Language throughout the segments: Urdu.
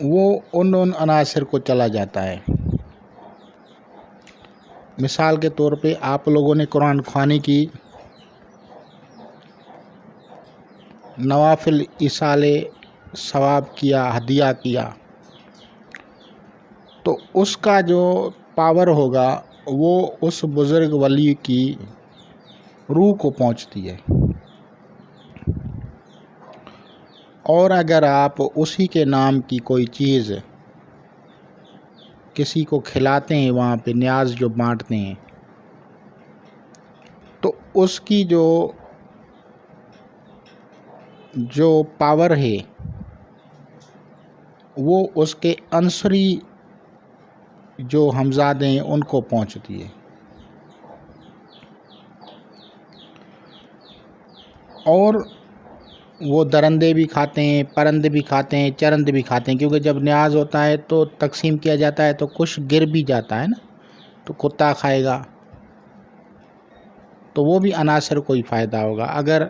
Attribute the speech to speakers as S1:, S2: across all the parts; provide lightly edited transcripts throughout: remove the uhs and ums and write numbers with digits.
S1: وہ ان عناصر کو چلا جاتا ہے۔ مثال کے طور پہ آپ لوگوں نے قرآن خوانی کی، نوافل ایصال ثواب کیا، ہدیہ کیا، تو اس کا جو پاور ہوگا وہ اس بزرگ ولی کی روح کو پہنچتی ہے۔ اور اگر آپ اسی کے نام کی کوئی چیز کسی کو کھلاتے ہیں، وہاں پہ نیاز جو بانٹتے ہیں، تو اس کی جو پاور ہے وہ اس کے عنصری جو ہمزادے ہیں ان کو پہنچتی ہے۔ اور وہ درندے بھی کھاتے ہیں، پرندے بھی کھاتے ہیں، چرند بھی کھاتے ہیں، کیونکہ جب نیاز ہوتا ہے تو تقسیم کیا جاتا ہے تو کچھ گر بھی جاتا ہے نا، تو کتا کھائے گا تو وہ بھی عناصر کو ہی فائدہ ہوگا، اگر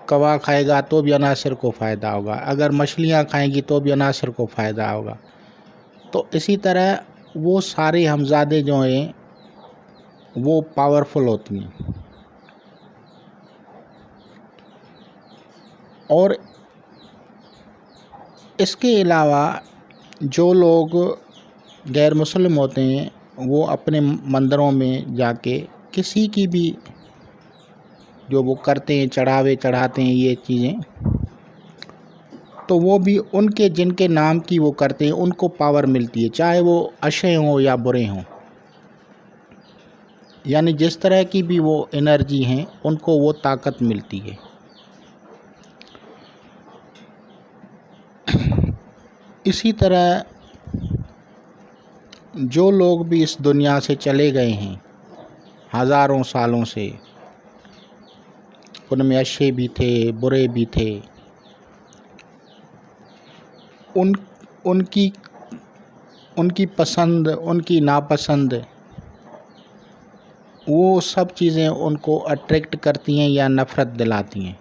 S1: کوا کھائے گا تو بھی عناصر کو فائدہ ہوگا، اگر مچھلیاں کھائیں گی تو بھی عناصر کو فائدہ ہوگا۔ تو اسی طرح وہ سارے ہمزادے جو ہیں وہ پاورفل ہوتی ہیں۔ اور اس کے علاوہ جو لوگ غیر مسلم ہوتے ہیں وہ اپنے مندروں میں جا کے کسی کی بھی جو وہ کرتے ہیں، چڑھاوے چڑھاتے ہیں یہ چیزیں، تو وہ بھی ان کے جن کے نام کی وہ کرتے ہیں ان کو پاور ملتی ہے، چاہے وہ اچھے ہوں یا برے ہوں، یعنی جس طرح کی بھی وہ انرجی ہیں ان کو وہ طاقت ملتی ہے۔ اسی طرح جو لوگ بھی اس دنیا سے چلے گئے ہیں ہزاروں سالوں سے، ان میں اچھے بھی تھے، برے بھی تھے، ان کی پسند، ان کی ناپسند، وہ سب چیزیں ان کو اٹریکٹ کرتی ہیں یا نفرت دلاتی ہیں۔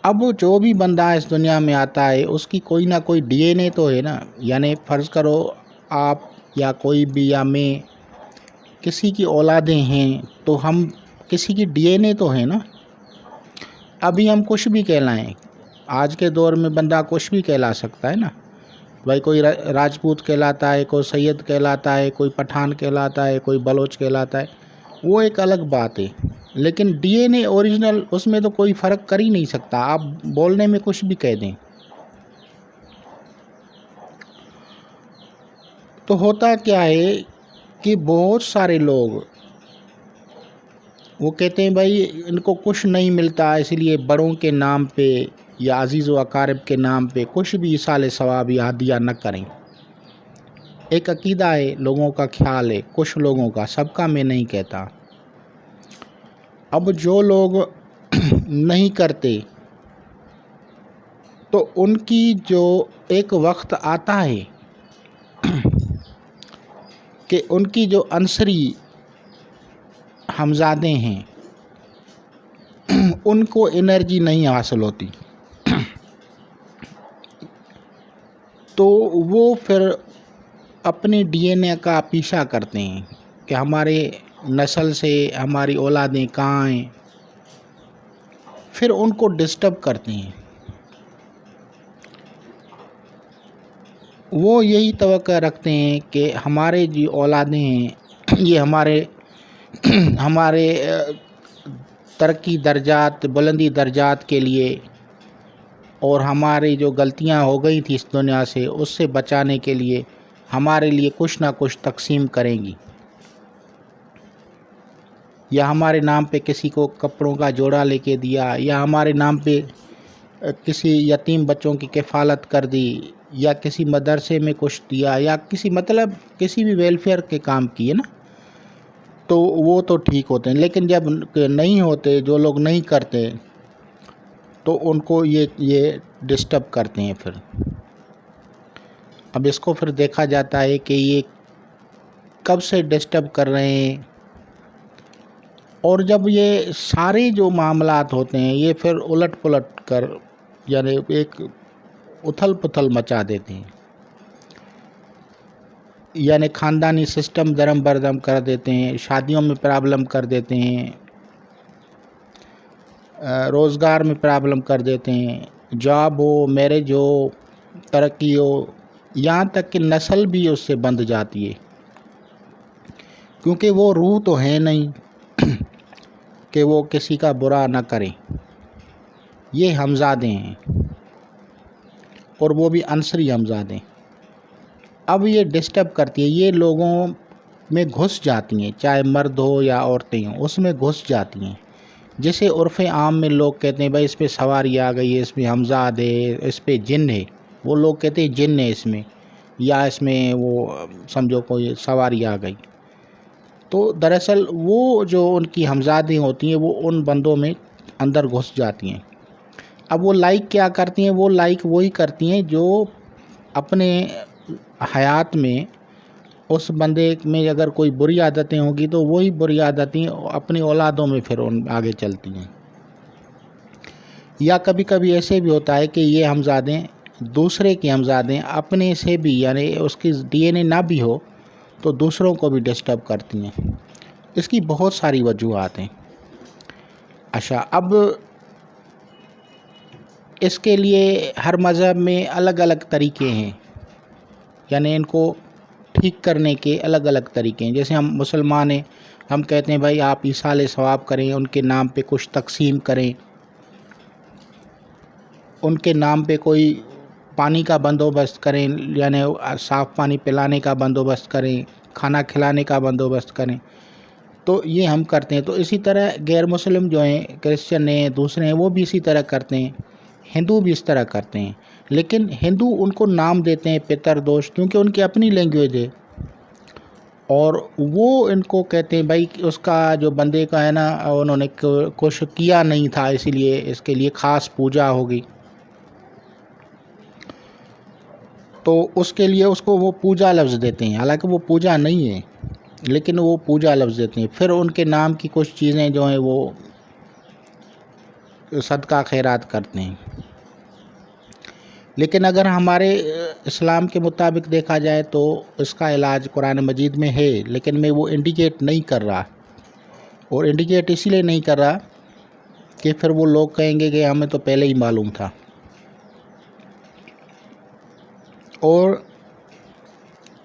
S1: اب جو بھی بندہ اس دنیا میں آتا ہے اس کی کوئی نہ کوئی ڈی این اے تو ہے نا، یعنی فرض کرو آپ یا کوئی بھی یا میں کسی کی اولادیں ہیں تو ہم کسی کی ڈی این اے تو ہے نا۔ ابھی ہم کچھ بھی کہلائیں، آج کے دور میں بندہ کچھ بھی کہلا سکتا ہے نا، بھائی کوئی راجپوت کہلاتا ہے، کوئی سید کہلاتا ہے، کوئی پٹھان کہلاتا ہے، کوئی بلوچ کہلاتا ہے، وہ ایک الگ بات ہے، لیکن ڈی این اے اوریجنل اس میں تو کوئی فرق کر ہی نہیں سکتا، آپ بولنے میں کچھ بھی کہہ دیں۔ تو ہوتا کیا ہے کہ بہت سارے لوگ وہ کہتے ہیں بھائی ان کو کچھ نہیں ملتا، اس لیے بڑوں کے نام پہ یا عزیز و اقارب کے نام پہ کچھ بھی ایصال ثواب یا ہدیہ نہ کریں۔ ایک عقیدہ ہے، لوگوں کا خیال ہے، کچھ لوگوں کا، سب کا میں نہیں کہتا۔ اب جو لوگ نہیں کرتے تو ان کی جو ایک وقت آتا ہے کہ ان کی جو عنصری ہمزادے ہیں ان کو انرجی نہیں حاصل ہوتی، تو وہ پھر اپنے ڈی این اے کا پیچھا کرتے ہیں کہ ہمارے نسل سے ہماری اولادیں کہاں ہیں، پھر ان کو ڈسٹرب کرتے ہیں۔ وہ یہی توقع رکھتے ہیں کہ ہمارے جو اولادیں ہیں یہ ہمارے ترقی درجات، بلندی درجات کے لیے اور ہماری جو غلطیاں ہو گئی تھی اس دنیا سے اس سے بچانے کے لیے ہمارے لیے کچھ نہ کچھ تقسیم کریں گی، یا ہمارے نام پہ کسی کو کپڑوں کا جوڑا لے کے دیا، یا ہمارے نام پہ کسی یتیم بچوں کی کفالت کر دی، یا کسی مدرسے میں کچھ دیا، یا کسی بھی ویلفیئر کے کام کیے نا، تو وہ تو ٹھیک ہوتے ہیں، لیکن جب نہیں ہوتے، جو لوگ نہیں کرتے تو ان کو یہ ڈسٹرب کرتے ہیں۔ پھر اب اس کو پھر دیکھا جاتا ہے کہ یہ کب سے ڈسٹرب کر رہے ہیں اور جب یہ سارے جو معاملات ہوتے ہیں یہ پھر الٹ پلٹ کر یعنی ایک اتھل پتھل مچا دیتے ہیں، یعنی خاندانی سسٹم درم بردم کر دیتے ہیں، شادیوں میں پرابلم کر دیتے ہیں، روزگار میں پرابلم کر دیتے ہیں، جاب ہو، میرج ہو، ترقی ہو، یہاں تک کہ نسل بھی اس سے بندھ جاتی ہے، کیونکہ وہ روح تو ہے نہیں کہ وہ کسی کا برا نہ کریں۔ یہ ہمزادے ہیں اور وہ بھی عنصری ہمزادے۔ اب یہ ڈسٹرب کرتی ہے، یہ لوگوں میں گھس جاتی ہیں، چاہے مرد ہو یا عورتیں ہوں، اس میں گھس جاتی ہیں، جسے عرف عام میں لوگ کہتے ہیں بھائی اس پہ سواری آ گئی ہے، اس پہ ہمزاد ہے، اس پہ جن ہے، وہ لوگ کہتے ہیں جن ہے اس میں، یا اس میں وہ سمجھو کوئی سواری آ گئی۔ تو دراصل وہ جو ان کی ہمزادیں ہوتی ہیں وہ ان بندوں میں اندر گھس جاتی ہیں۔ اب وہ لائک کیا کرتی ہیں؟ وہ لائک وہی کرتی ہیں جو اپنے حیات میں اس بندے میں اگر کوئی بری عادتیں ہوں گی تو وہی بری عادتیں اپنی اولادوں میں پھر ان آگے چلتی ہیں۔ یا کبھی کبھی ایسے بھی ہوتا ہے کہ یہ ہمزادیں دوسرے کے ہمزادیں اپنے سے بھی یعنی اس کی ڈی این اے نہ بھی ہو تو دوسروں کو بھی ڈسٹرب کرتی ہیں۔ اس کی بہت ساری وجوہات ہیں۔ اچھا، اب اس کے لیے ہر مذہب میں الگ الگ طریقے ہیں، یعنی ان کو ٹھیک کرنے کے الگ الگ طریقے ہیں۔ جیسے ہم مسلمان ہیں، ہم کہتے ہیں بھائی آپ ایصال ثواب کریں، ان کے نام پہ کچھ تقسیم کریں، ان کے نام پہ کوئی پانی کا بندوبست کریں، یعنی صاف پانی پلانے کا بندوبست کریں، کھانا کھلانے کا بندوبست کریں، تو یہ ہم کرتے ہیں۔ تو اسی طرح غیر مسلم جو ہیں، کرسچن ہیں، دوسرے ہیں، وہ بھی اسی طرح کرتے ہیں، ہندو بھی اس طرح کرتے ہیں۔ لیکن ہندو ان کو نام دیتے ہیں پتر دوش، کیونکہ ان کی اپنی لینگویج ہے، اور وہ ان کو کہتے ہیں بھائی اس کا جو بندے کا ہے نا انہوں نے کچھ کیا نہیں تھا، اسی لیے اس کے لیے خاص پوجا ہوگی، تو اس کے لیے اس کو وہ پوجا لفظ دیتے ہیں، حالانکہ وہ پوجا نہیں ہے، لیکن وہ پوجا لفظ دیتے ہیں۔ پھر ان کے نام کی کچھ چیزیں جو ہیں وہ صدقہ خیرات کرتے ہیں۔ لیکن اگر ہمارے اسلام کے مطابق دیکھا جائے تو اس کا علاج قرآن مجید میں ہے، لیکن میں وہ انڈیکیٹ نہیں کر رہا، اور انڈیکیٹ اسی لیے نہیں کر رہا کہ پھر وہ لوگ کہیں گے کہ ہمیں تو پہلے ہی معلوم تھا۔ اور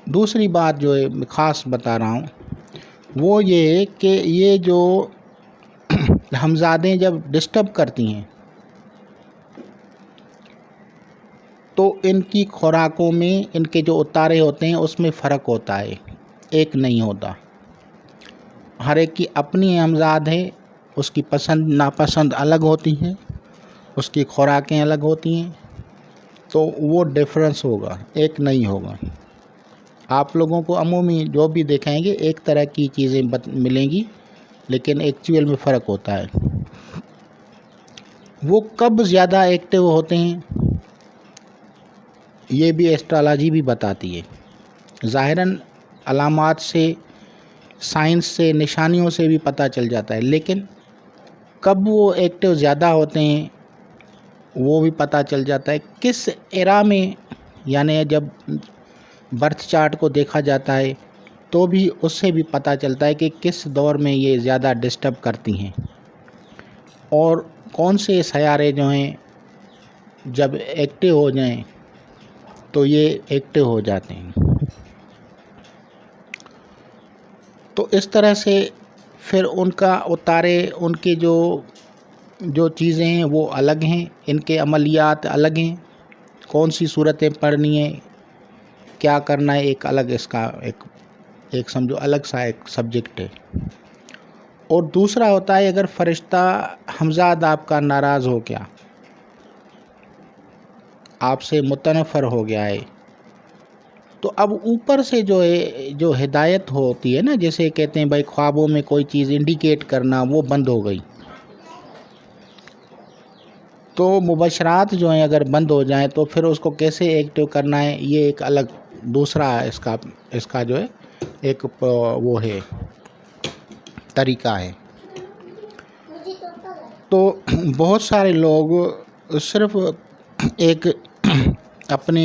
S1: دوسری بات جو ہے خاص بتا رہا ہوں وہ یہ ہے کہ یہ جو ہمزادیں جب ڈسٹرب کرتی ہیں تو ان کی خوراکوں میں ان کے جو اتارے ہوتے ہیں اس میں فرق ہوتا ہے، ایک نہیں ہوتا۔ ہر ایک کی اپنی ہمزاد ہے، اس کی پسند ناپسند الگ ہوتی ہیں، اس کی خوراکیں الگ ہوتی ہیں، تو وہ ڈیفرنس ہوگا، ایک نہیں ہوگا۔ آپ لوگوں کو عمومی جو بھی دیکھیں گے ایک طرح کی چیزیں ملیں گی، لیکن ایکچوئل میں فرق ہوتا ہے۔ وہ کب زیادہ ایکٹیو ہوتے ہیں یہ بھی ایسٹرالوجی بھی بتاتی ہے۔ ظاہراً علامات سے، سائنس سے، نشانیوں سے بھی پتہ چل جاتا ہے، لیکن کب وہ ایکٹیو زیادہ ہوتے ہیں وہ بھی پتہ چل جاتا ہے کس ایرا میں، یعنی جب برتھ چارٹ کو دیکھا جاتا ہے تو بھی اس سے بھی پتہ چلتا ہے کہ کس دور میں یہ زیادہ ڈسٹرب کرتی ہیں، اور کون سے سیارے جو ہیں جب ایکٹیو ہو جائیں تو یہ ایکٹیو ہو جاتے ہیں۔ تو اس طرح سے پھر ان کا اتارے، ان کے جو چیزیں ہیں وہ الگ ہیں، ان کے عملیات الگ ہیں، کون سی صورتیں پڑھنی ہیں، کیا کرنا ہے، ایک الگ اس کا ایک سمجھو الگ سا ایک سبجیکٹ ہے۔ اور دوسرا ہوتا ہے اگر فرشتہ ہمزاد آپ کا ناراض ہو گیا، آپ سے متنفر ہو گیا ہے، تو اب اوپر سے جو ہدایت ہوتی ہے نا، جیسے کہتے ہیں بھائی خوابوں میں کوئی چیز انڈیکیٹ کرنا، وہ بند ہو گئی، تو مبشرات جو ہیں اگر بند ہو جائیں تو پھر اس کو کیسے ایکٹیو کرنا ہے، یہ ایک الگ دوسرا اس کا جو ہے ایک وہ ہے طریقہ ہے۔ تو بہت سارے لوگ صرف ایک اپنے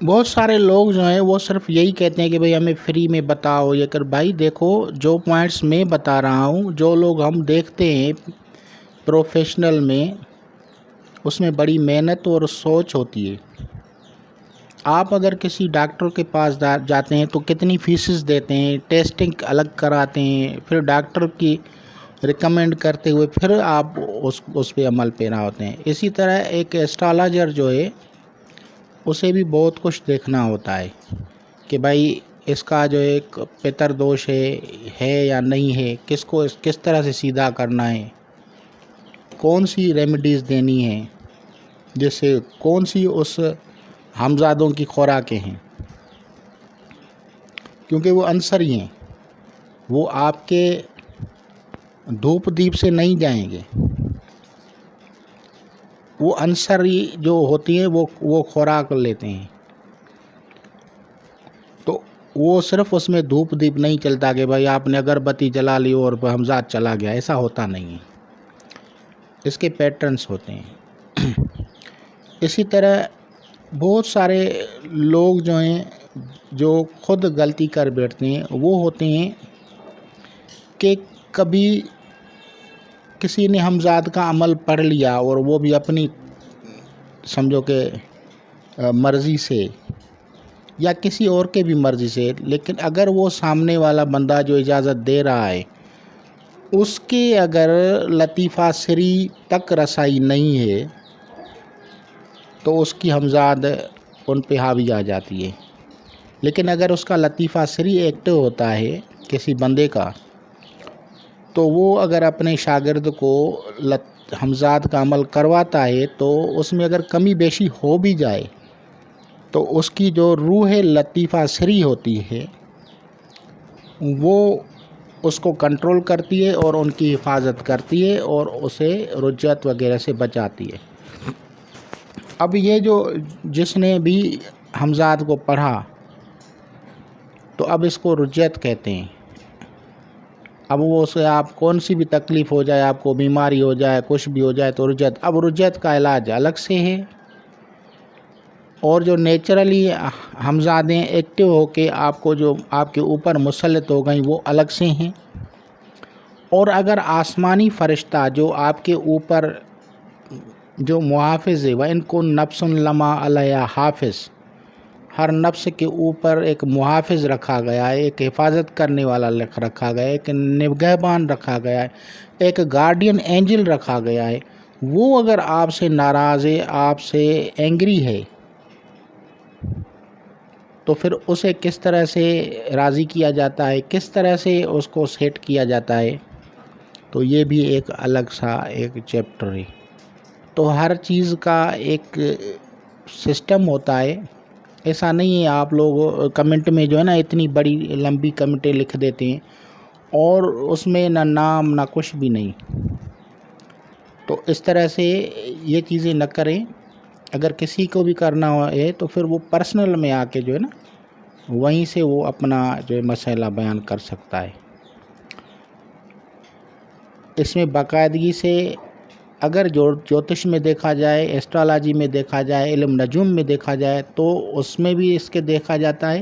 S1: بہت سارے لوگ جو ہیں وہ صرف یہی کہتے ہیں کہ بھئی ہمیں فری میں بتاؤ یہ کر. بھائی دیکھو، جو پوائنٹس میں بتا رہا ہوں، جو لوگ ہم دیکھتے ہیں پروفیشنل میں، اس میں بڑی محنت اور سوچ ہوتی ہے. آپ اگر کسی ڈاکٹر کے پاس جاتے ہیں تو کتنی فیسز دیتے ہیں، ٹیسٹنگ الگ کراتے ہیں، پھر ڈاکٹر کی ریکمینڈ کرتے ہوئے پھر آپ اس پہ عمل پیرا ہوتے ہیں. اسی طرح ایک ایسٹرالوجر جو ہے اسے بھی بہت کچھ دیکھنا ہوتا ہے کہ بھائی اس کا جو ایک پتر دوش ہے یا نہیں ہے، کس طرح سے سیدھا کرنا ہے، کون سی ریمیڈیز دینی ہے، جس سے کون سی اس ہمزادوں کی خوراکیں ہیں، کیونکہ وہ عنصر ہی ہیں، وہ آپ کے دھوپ دیپ سے نہیں جائیں گے. وہ عنصر ہی جو ہوتی ہیں وہ خوراک لیتے ہیں. تو وہ صرف اس میں دھوپ دیپ نہیں چلتا کہ بھائی آپ نے اگربتی جلا لی اور ہمزاد چلا گیا، ایسا ہوتا نہیں ہے. اس کے پیٹرنز ہوتے ہیں. اسی طرح بہت سارے لوگ جو ہیں جو خود غلطی کر بیٹھتے ہیں وہ ہوتے ہیں کہ کبھی کسی نے ہمزاد کا عمل پڑھ لیا اور وہ بھی اپنی سمجھو کہ مرضی سے یا کسی اور کے بھی مرضی سے، لیکن اگر وہ سامنے والا بندہ جو اجازت دے رہا ہے اس کے اگر لطیفہ سری تک رسائی نہیں ہے تو اس کی ہمزاد ان پہ حاوی آ جاتی ہے. لیکن اگر اس کا لطیفہ سری ایکٹیو ہوتا ہے کسی بندے کا، تو وہ اگر اپنے شاگرد کو ہمزاد کا عمل کرواتا ہے تو اس میں اگر کمی بیشی ہو بھی جائے تو اس کی جو روح لطیفہ سری ہوتی ہے وہ اس کو کنٹرول کرتی ہے اور ان کی حفاظت کرتی ہے اور اسے رجعت وغیرہ سے بچاتی ہے. اب یہ جس نے بھی ہمزاد کو پڑھا تو اب اس کو رجعت کہتے ہیں. اب وہ اسے آپ کون سی بھی تکلیف ہو جائے، آپ کو بیماری ہو جائے، کچھ بھی ہو جائے تو رجعت. اب رجعت کا علاج الگ سے ہے، اور جو نیچرلی ہمزادیں ایکٹیو ہو کے آپ کو جو آپ کے اوپر مسلط ہو گئیں وہ الگ سے ہیں. اور اگر آسمانی فرشتہ جو آپ کے اوپر جو محافظ ہے، وَإِن كُنَّ نَفْسٌ لَمَا عَلَيْهَا حافظ، ہر نفس کے اوپر ایک محافظ رکھا گیا ہے، ایک حفاظت کرنے والا رکھا گیا ہے، ایک نگہبان رکھا گیا ہے، ایک گارڈین اینجل رکھا گیا ہے. وہ اگر آپ سے ناراض ہے، آپ سے اینگری ہے، تو پھر اسے کس طرح سے راضی کیا جاتا ہے، کس طرح سے اس کو سیٹ کیا جاتا ہے، تو یہ بھی ایک الگ سا ایک چیپٹر ہے. تو ہر چیز کا ایک سسٹم ہوتا ہے. ایسا نہیں ہے آپ لوگ کمنٹ میں جو ہے نا اتنی بڑی لمبی کمنٹیں لکھ دیتے ہیں اور اس میں نہ نام نہ کچھ بھی نہیں. تو اس طرح سے یہ چیزیں نہ کریں. اگر کسی کو بھی کرنا ہے تو پھر وہ پرسنل میں آ کے جو ہے نا وہیں سے وہ اپنا جو ہے مسئلہ بیان کر سکتا ہے. اس میں باقاعدگی سے اگر جوتش میں دیکھا جائے، ایسٹرالوجی میں دیکھا جائے، علم نجوم میں دیکھا جائے تو اس میں بھی اس کے دیکھا جاتا ہے.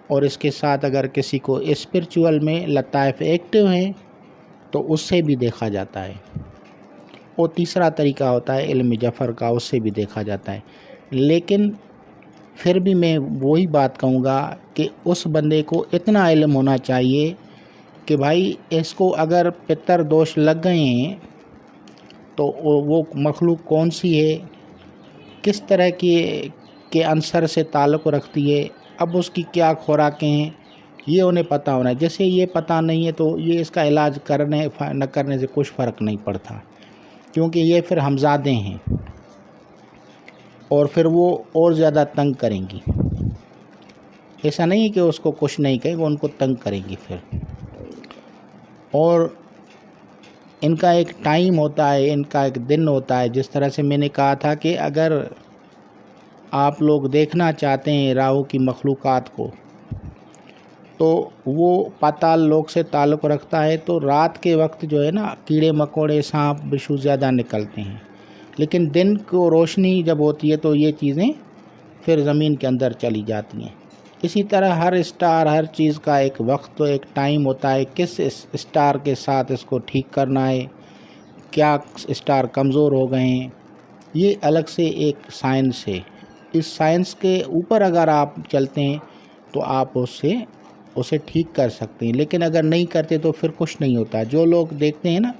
S1: اور اس کے ساتھ اگر کسی کو اسپرچول میں لطائف ایکٹیو ہیں تو اس سے بھی دیکھا جاتا ہے. اور تیسرا طریقہ ہوتا ہے علم جفر کا، اس سے بھی دیکھا جاتا ہے. لیکن پھر بھی میں وہی بات کہوں گا کہ اس بندے کو اتنا علم ہونا چاہیے کہ بھائی اس کو اگر پتر دوش لگ گئے ہیں تو وہ مخلوق کون سی ہے، کس طرح کے عنصر سے تعلق رکھتی ہے، اب اس کی کیا خوراکیں ہیں، یہ انہیں پتہ ہونا ہے. جیسے یہ پتہ نہیں ہے تو یہ اس کا علاج کرنے نہ کرنے سے کچھ فرق نہیں پڑتا، کیونکہ یہ پھر ہمزادیں ہیں اور پھر وہ اور زیادہ تنگ کریں گی. ایسا نہیں ہے کہ اس کو کچھ نہیں کہے، وہ ان کو تنگ کریں گی پھر. اور ان کا ایک ٹائم ہوتا ہے، ان کا ایک دن ہوتا ہے. جس طرح سے میں نے کہا تھا کہ اگر آپ لوگ دیکھنا چاہتے ہیں راہو کی مخلوقات کو تو وہ پاتال لوک سے تعلق رکھتا ہے، تو رات کے وقت جو ہے نا کیڑے مکوڑے سانپ بچھو زیادہ نکلتے ہیں، لیکن دن کو روشنی جب ہوتی ہے تو یہ چیزیں پھر زمین کے اندر چلی جاتی ہیں۔ اسی طرح ہر اسٹار، ہر چیز کا ایک وقت، ایک ٹائم ہوتا ہے، کس اسٹار کے ساتھ اس کو ٹھیک کرنا ہے، کیا اسٹار کمزور ہو گئے ہیں، یہ الگ سے ایک سائنس ہے۔ اس سائنس کے اوپر اگر آپ چلتے ہیں تو آپ اسے ٹھیک کر سکتے ہیں، لیکن اگر نہیں کرتے تو پھر کچھ نہیں ہوتا۔ جو لوگ دیکھتے ہیں نا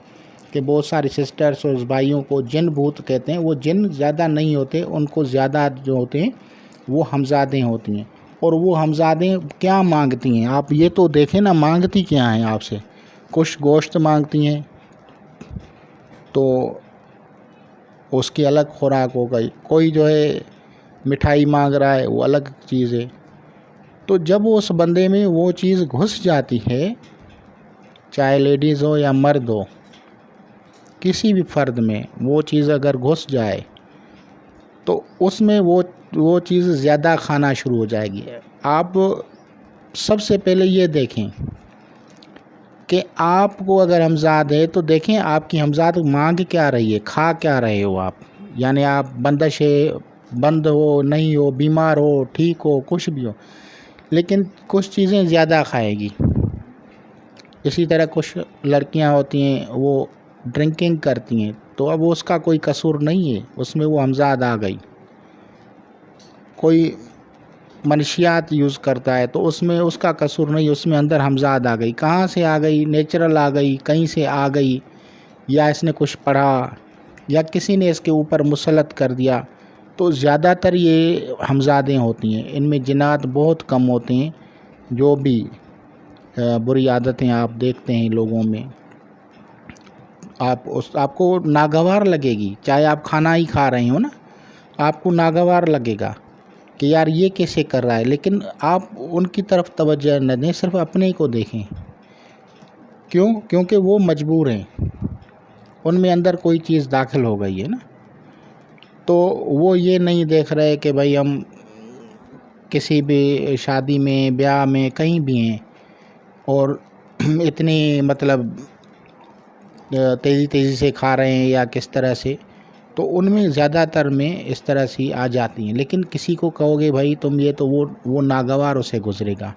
S1: کہ بہت ساری سسٹرز اور بھائیوں کو جن بھوت کہتے ہیں، وہ جن زیادہ نہیں ہوتے، ان کو زیادہ جو ہوتے ہیں وہ ہمزادیں ہوتی ہیں۔ اور وہ ہمزادیں کیا مانگتی ہیں آپ یہ تو دیکھیں نا، مانگتی کیا ہیں آپ سے؟ کچھ گوشت مانگتی ہیں تو اس کی الگ خوراک ہو گئی، کوئی جو ہے مٹھائی مانگ رہا ہے وہ الگ چیز ہے۔ تو جب اس بندے میں وہ چیز گھس جاتی ہے، چاہے لیڈیز ہو یا مرد ہو، کسی بھی فرد میں وہ چیز اگر گھس جائے تو اس میں وہ چیز زیادہ کھانا شروع ہو جائے گی۔ آپ سب سے پہلے یہ دیکھیں کہ آپ کو اگر ہمزاد ہے تو دیکھیں آپ کی ہمزاد مانگ کیا رہی ہے، کھا کیا رہے ہو آپ، یعنی آپ بندش ہے، بند ہو، نہیں ہو، بیمار ہو، ٹھیک ہو، کچھ بھی ہو، لیکن کچھ چیزیں زیادہ کھائے گی۔ اسی طرح کچھ لڑکیاں ہوتی ہیں وہ ڈرنکنگ کرتی ہیں، تو اب اس کا کوئی قصور نہیں ہے، اس میں وہ ہمزاد آ گئی۔ کوئی منشیات یوز کرتا ہے تو اس میں اس کا قصور نہیں، اس میں اندر ہمزاد آ گئی۔ کہاں سے آ گئی؟ نیچرل آ گئی، کہیں سے آ گئی، یا اس نے کچھ پڑھا، یا کسی نے اس کے اوپر مسلط کر دیا۔ تو زیادہ تر یہ ہمزادیں ہوتی ہیں، ان میں جنات بہت کم ہوتے ہیں۔ جو بھی بری عادتیں آپ دیکھتے ہیں لوگوں میں، آپ کو ناگوار لگے گی، چاہے آپ کھانا ہی کھا رہے ہو نا، آپ کو ناگوار لگے گا کہ یار یہ کیسے کر رہا ہے، لیکن آپ ان کی طرف توجہ نہ دیں، صرف اپنے کو دیکھیں۔ کیونکہ وہ مجبور ہیں، ان میں اندر کوئی چیز داخل ہو گئی ہے نا، تو وہ یہ نہیں دیکھ رہے کہ بھائی ہم کسی بھی شادی میں، بیاہ میں، کہیں بھی ہیں اور اتنی مطلب تیزی سے کھا رہے ہیں یا کس طرح سے، تو ان میں زیادہ تر میں اس طرح سے آ جاتی ہیں۔ لیکن کسی کو کہو گے بھائی تم یہ، تو وہ ناگوار اسے گزرے گا،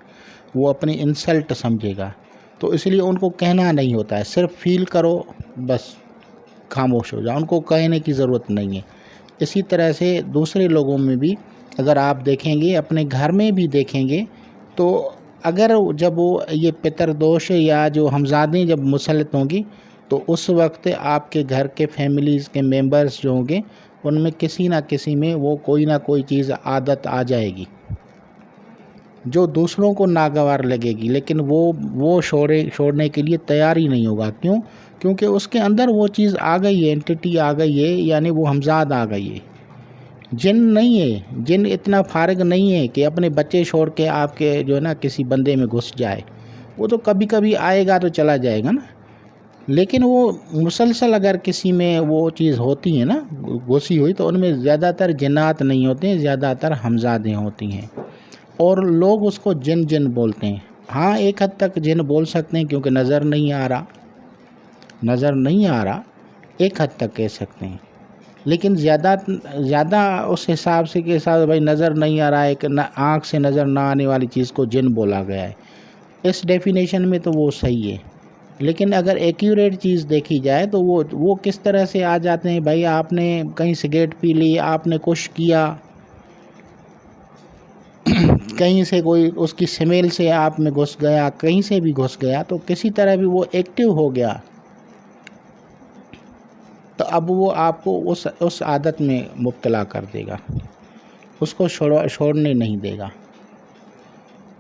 S1: وہ اپنی انسلٹ سمجھے گا۔ تو اس لیے ان کو کہنا نہیں ہوتا ہے، صرف فیل کرو، بس خاموش ہو جاؤ، ان کو کہنے کی ضرورت نہیں ہے۔ اسی طرح سے دوسرے لوگوں میں بھی اگر آپ دیکھیں گے، اپنے گھر میں بھی دیکھیں گے، تو اگر جب وہ یہ پتر دوش یا جو ہمزادیں جب مسلط ہوں گی، تو اس وقت آپ کے گھر کے فیملیز کے ممبرز جو ہوں گے، ان میں کسی نہ کسی میں وہ کوئی نہ کوئی چیز عادت آ جائے گی جو دوسروں کو ناگوار لگے گی، لیکن وہ چھوڑنے کے لیے تیار ہی نہیں ہوگا۔ کیونکہ اس کے اندر وہ چیز آ گئی ہے، اینٹیٹی آ گئی ہے، یعنی وہ ہمزاد آ گئی ہے۔ جن نہیں ہے، جن اتنا فارغ نہیں ہے کہ اپنے بچے چھوڑ کے آپ کے جو ہے نا کسی بندے میں گھس جائے۔ وہ تو کبھی کبھی آئے گا تو چلا جائے گا نا، لیکن وہ مسلسل اگر کسی میں وہ چیز ہوتی ہے نا گھسی ہوئی، تو ان میں زیادہ تر جنات نہیں ہوتے ہیں، زیادہ تر ہمزادیں ہوتی ہیں، اور لوگ اس کو جن بولتے ہیں۔ ہاں ایک حد تک جن بول سکتے ہیں، کیونکہ نظر نہیں آ رہا، ایک حد تک کہہ سکتے ہیں، لیکن زیادہ اس حساب سے کہ صاحب بھائی نظر نہیں آ رہا ہے، کہ آنکھ سے نظر نہ آنے والی چیز کو جن بولا گیا ہے، اس ڈیفینیشن میں تو وہ صحیح ہے۔ لیکن اگر ایکیوریٹ چیز دیکھی جائے تو وہ کس طرح سے آ جاتے ہیں؟ بھائی آپ نے کہیں سگریٹ پی لی، آپ نے کچھ کیا، کہیں سے کوئی اس کی سمیل سے آپ میں گھس گیا، کہیں سے بھی گھس گیا، تو کسی طرح بھی وہ ایکٹیو ہو گیا، تو اب وہ آپ کو اس عادت میں مبتلا کر دے گا، اس کو چھوڑنے نہیں دے گا۔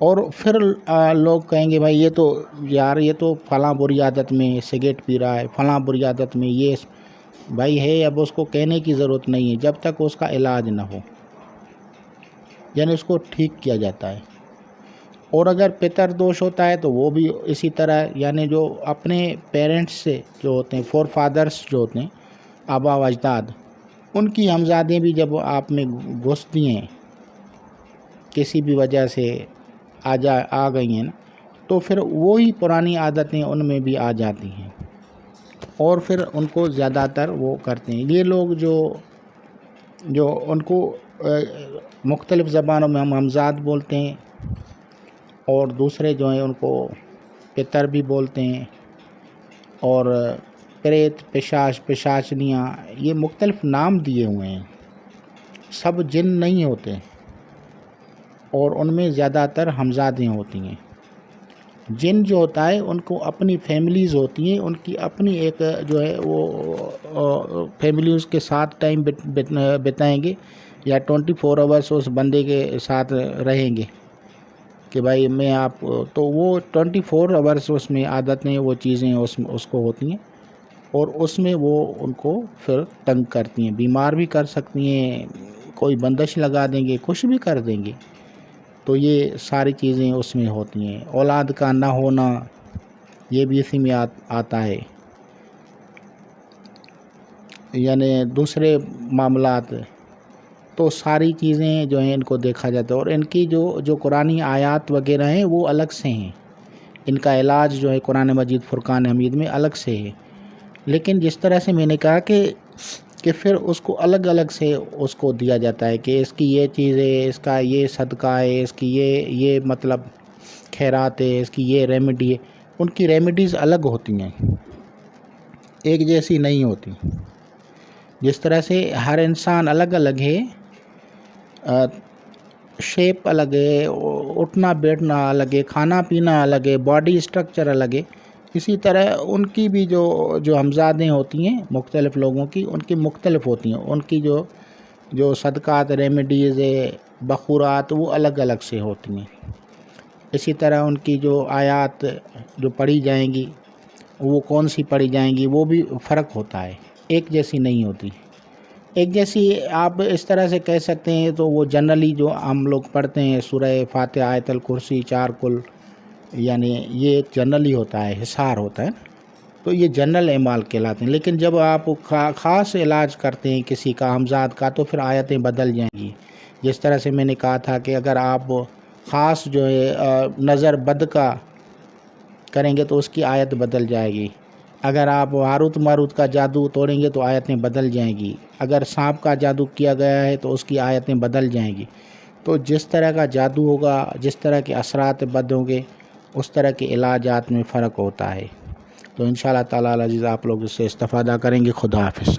S1: اور پھر لوگ کہیں گے بھائی یہ تو فلاں بری عادت میں سگریٹ پی رہا ہے، فلاں بری عادت میں یہ بھائی ہے، اب اس کو کہنے کی ضرورت نہیں ہے جب تک اس کا علاج نہ ہو، یعنی اس کو ٹھیک کیا جاتا ہے۔ اور اگر پتر دوش ہوتا ہے تو وہ بھی اسی طرح، یعنی جو اپنے پیرنٹس سے جو ہوتے ہیں، فور فادرس جو ہوتے ہیں، آبا و اجداد، ان کی ہمزادیں بھی جب آپ میں گھستی ہیں، کسی بھی وجہ سے آ گئی ہیں نا، تو پھر وہی پرانی عادتیں ان میں بھی آ جاتی ہیں اور پھر ان کو زیادہ تر وہ کرتے ہیں۔ یہ لوگ جو ان کو مختلف زبانوں میں ہم ہمزاد بولتے ہیں، اور دوسرے جو ہیں ان کو پتر بھی بولتے ہیں، اور پریت، پشاچ، پشاچنیاں، یہ مختلف نام دیے ہوئے ہیں۔ سب جن نہیں ہوتے، اور ان میں زیادہ تر ہمزادیں ہوتی ہیں۔ جن جو ہوتا ہے ان کو اپنی فیملیز ہوتی ہیں، ان کی اپنی ایک جو ہے وہ فیملیز کے ساتھ ٹائم بتائیں گے، یا 24 آورس اس بندے کے ساتھ رہیں گے کہ بھائی میں آپ، تو وہ 24 آورس اس میں عادتیں وہ چیزیں اس کو ہوتی ہیں، اور اس میں وہ ان کو پھر تنگ کرتی ہیں، بیمار بھی کر سکتی ہیں، کوئی بندش لگا دیں گے، کچھ بھی کر دیں گے۔ تو یہ ساری چیزیں اس میں ہوتی ہیں۔ اولاد کا نہ ہونا، یہ بھی اسی میں آتا ہے، یعنی دوسرے معاملات، تو ساری چیزیں جو ہیں ان کو دیکھا جاتا ہے، اور ان کی جو قرآنی آیات وغیرہ ہیں وہ الگ سے ہیں، ان کا علاج جو ہے قرآن مجید فرقان حمید میں الگ سے ہے۔ لیکن جس طرح سے میں نے کہا کہ پھر اس کو الگ الگ سے اس کو دیا جاتا ہے کہ اس کی یہ چیز ہے، اس کا یہ صدقہ ہے، اس کی یہ مطلب خیرات ہے، اس کی یہ ریمیڈی ہے۔ ان کی ریمیڈیز الگ ہوتی ہیں، ایک جیسی نہیں ہوتی۔ جس طرح سے ہر انسان الگ الگ ہے، شیپ الگ ہے، اٹھنا بیٹھنا الگ ہے، کھانا پینا الگ ہے، باڈی اسٹرکچر الگ ہے، اسی طرح ان کی بھی جو ہمزادیں ہوتی ہیں مختلف لوگوں کی، ان کی مختلف ہوتی ہیں، ان کی جو صدقات، ریمیڈیز ہے، بخورات، وہ الگ الگ سے ہوتی ہیں۔ اسی طرح ان کی جو آیات جو پڑھی جائیں گی، وہ کون سی پڑھی جائیں گی، وہ بھی فرق ہوتا ہے، ایک جیسی نہیں ہوتی۔ ایک جیسی آپ اس طرح سے کہہ سکتے ہیں، تو وہ جنرلی جو ہم لوگ پڑھتے ہیں سورہ فاتحہ، آیت الکرسی، 4 کل، یعنی یہ جنرلی ہوتا ہے، حصار ہوتا ہے، تو یہ جنرل اعمال کہلاتے ہیں۔ لیکن جب آپ خاص علاج کرتے ہیں کسی کا ہمزاد کا، تو پھر آیتیں بدل جائیں گی۔ جس طرح سے میں نے کہا تھا کہ اگر آپ خاص جو ہے نظر بد کا کریں گے تو اس کی آیت بدل جائے گی۔ اگر آپ ہاروت ماروت کا جادو توڑیں گے تو آیتیں بدل جائیں گی۔ اگر سانپ کا جادو کیا گیا ہے تو اس کی آیتیں بدل جائیں گی۔ تو جس طرح کا جادو ہوگا، جس طرح کے اثرات بد ہوں گے، اس طرح کے علاجات میں فرق ہوتا ہے۔ تو انشاءاللہ تعالی العزیز آپ لوگ اس سے استفادہ کریں گے۔ خدا حافظ۔